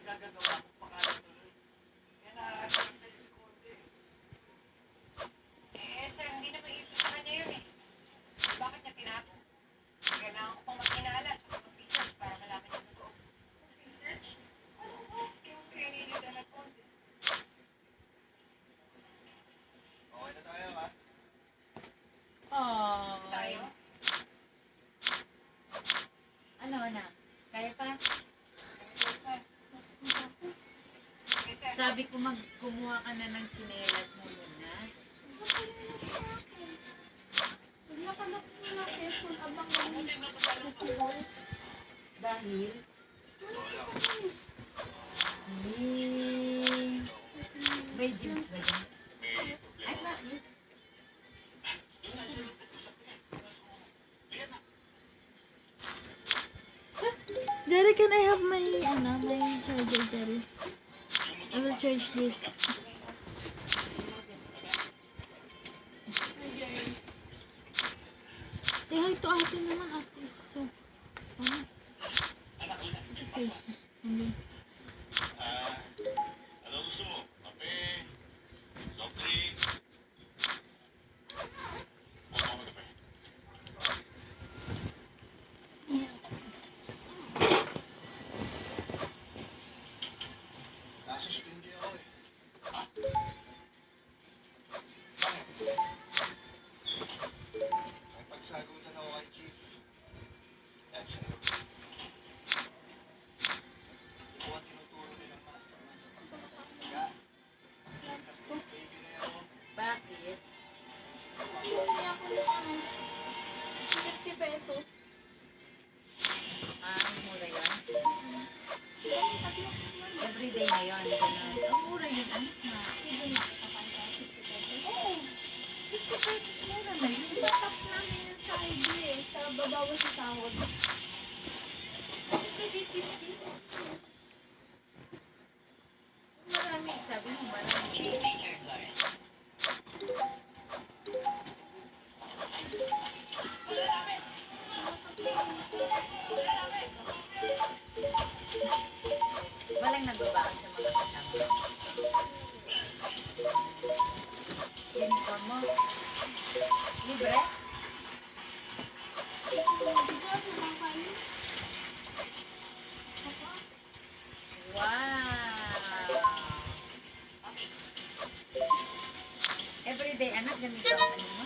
Oh. Ano na? Kaya pa? Sabi ko kumuha ka na ng tsinelas mo muna. Wala ka na po na Quezon abang nag-festival. Dahil? May jeans ba dyan? Ay, bakit? Jerry, can I have my charger, Jerry? I will charge this. Say hi to ate naman, ate. So, say hi. Bakit? 50 pesos. Mura yun? Everyday na yun. Ganun. Ang mura yun, anak na. Oo. 50 pesos mura na yun. Tatap namin yun sa ID eh. Sa babawa sa sahod. Pwede 50. Marami, sabi mo marami. Walang nagbabaan sa mga kasama. Uniform mo? Libre? Wow! Everyday anak, ganito ang ano mo?